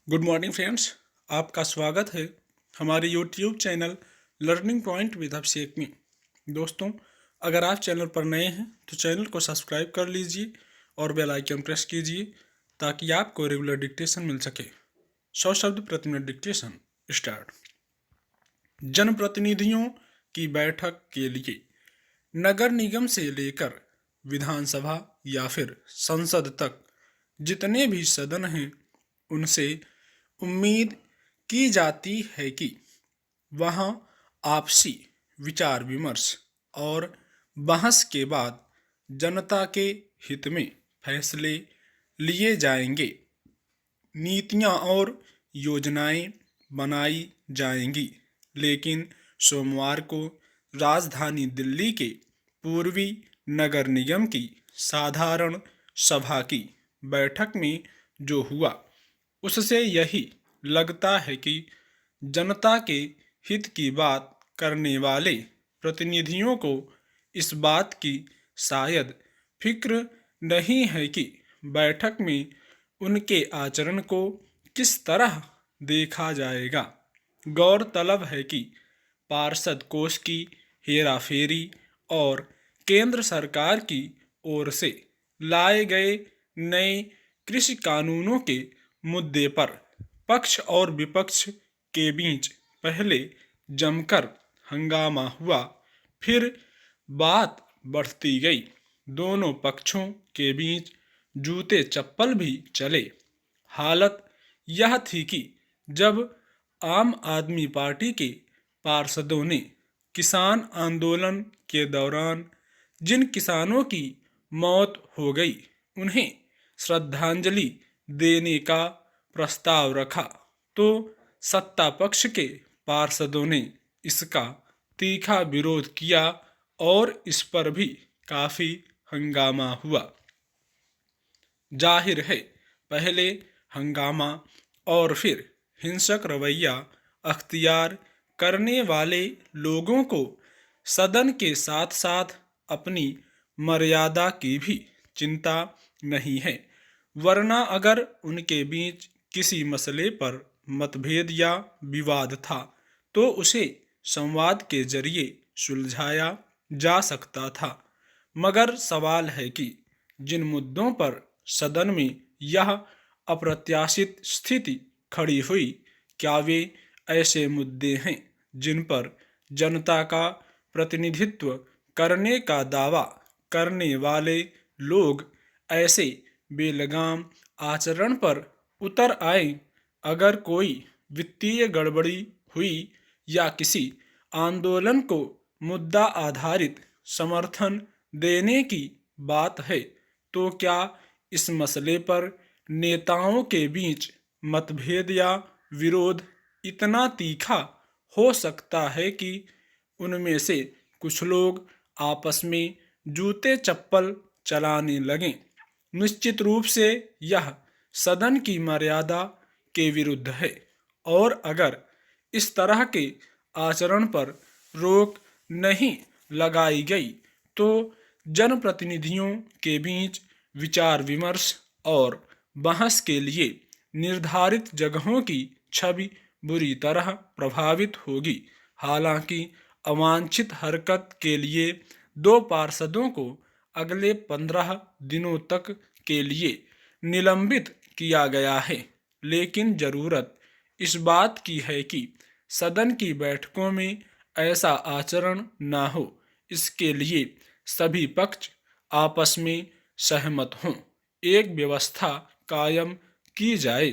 Good morning friends. आपका स्वागत है हमारे YouTube channel learning point with Abhishek में। दोस्तों, अगर आप चैनल पर नए हैं तो चैनल को सब्सक्राइब कर लीजिए और बेल आइकन प्रेस कीजिए ताकि आपको रेगुलर डिक्टेशन मिल सके। 100 शब्द प्रति मिनट डिक्टेशन स्टार्ट। जनप्रतिनिधियों की बैठक के लिए नगर निगम से लेकर विधानसभा या फिर संसद तक जितने भी सदन हैं उनसे उम्मीद की जाती है कि वहाँ आपसी विचार विमर्श और बहस के बाद जनता के हित में फैसले लिए जाएंगे, नीतियाँ और योजनाएं बनाई जाएंगी। लेकिन सोमवार को राजधानी दिल्ली के पूर्वी नगर निगम की साधारण सभा की बैठक में जो हुआ उससे यही लगता है कि जनता के हित की बात करने वाले प्रतिनिधियों को इस बात की शायद फिक्र नहीं है कि बैठक में उनके आचरण को किस तरह देखा जाएगा। गौरतलब है कि पार्षद कोष की हेराफेरी और केंद्र सरकार की ओर से लाए गए नए कृषि कानूनों के मुद्दे पर पक्ष और विपक्ष के बीच पहले जमकर हंगामा हुआ, फिर बात बढ़ती गई। दोनों पक्षों के बीच जूते चप्पल भी चले। हालत यह थी कि जब आम आदमी पार्टी के पार्षदों ने किसान आंदोलन के दौरान जिन किसानों की मौत हो गई उन्हें श्रद्धांजलि देने का प्रस्ताव रखा तो सत्ता पक्ष के पार्षदों ने इसका तीखा विरोध किया और इस पर भी काफी हंगामा हुआ। जाहिर है, पहले हंगामा और फिर हिंसक रवैया अख्तियार करने वाले लोगों को सदन के साथ साथ अपनी मर्यादा की भी चिंता नहीं है, वरना अगर उनके बीच किसी मसले पर मतभेद या विवाद था तो उसे संवाद के जरिए सुलझाया जा सकता था। मगर सवाल है कि जिन मुद्दों पर सदन में यह अप्रत्याशित स्थिति खड़ी हुई, क्या वे ऐसे मुद्दे हैं जिन पर जनता का प्रतिनिधित्व करने का दावा करने वाले लोग ऐसे बेलगाम आचरण पर उतर आए? अगर कोई वित्तीय गड़बड़ी हुई या किसी आंदोलन को मुद्दा आधारित समर्थन देने की बात है तो क्या इस मसले पर नेताओं के बीच मतभेद या विरोध इतना तीखा हो सकता है कि उनमें से कुछ लोग आपस में जूते चप्पल चलाने लगें? निश्चित रूप से यह सदन की मर्यादा के विरुद्ध है और अगर इस तरह के आचरण पर रोक नहीं लगाई गई तो जनप्रतिनिधियों के बीच विचार विमर्श और बहस के लिए निर्धारित जगहों की छवि बुरी तरह प्रभावित होगी। हालांकि अवांछित हरकत के लिए दो पार्षदों को अगले 15 दिनों तक के लिए निलंबित किया गया है, लेकिन जरूरत इस बात की है कि सदन की बैठकों में ऐसा आचरण न हो। इसके लिए सभी पक्ष आपस में सहमत हों, एक व्यवस्था कायम की जाए।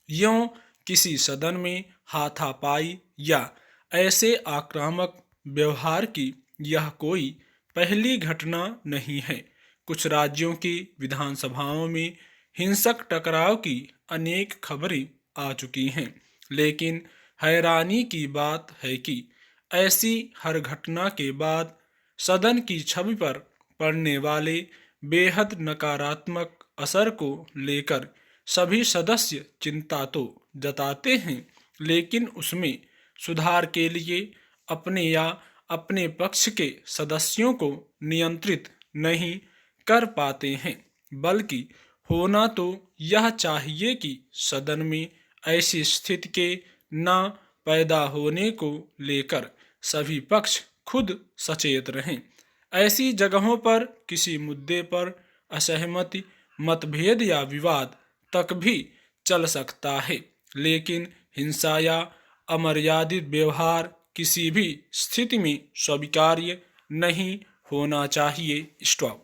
यूं किसी सदन में हाथापाई या ऐसे आक्रामक व्यवहार की यह कोई पहली घटना नहीं है। कुछ राज्यों की विधानसभाओं में हिंसक टकराव की अनेक खबरें आ चुकी हैं, लेकिन हैरानी की बात है कि ऐसी हर घटना के बाद सदन की छवि पर पड़ने वाले बेहद नकारात्मक असर को लेकर सभी सदस्य चिंता तो जताते हैं, लेकिन उसमें सुधार के लिए अपने या अपने पक्ष के सदस्यों को नियंत्रित नहीं कर पाते हैं, बल्कि होना तो यह चाहिए कि सदन में ऐसी स्थिति के न पैदा होने को लेकर सभी पक्ष खुद सचेत रहें। ऐसी जगहों पर किसी मुद्दे पर असहमति, मतभेद या विवाद तक भी चल सकता है, लेकिन हिंसा या अमर्यादित व्यवहार किसी भी स्थिति में स्वीकार्य नहीं होना चाहिए। स्टॉप।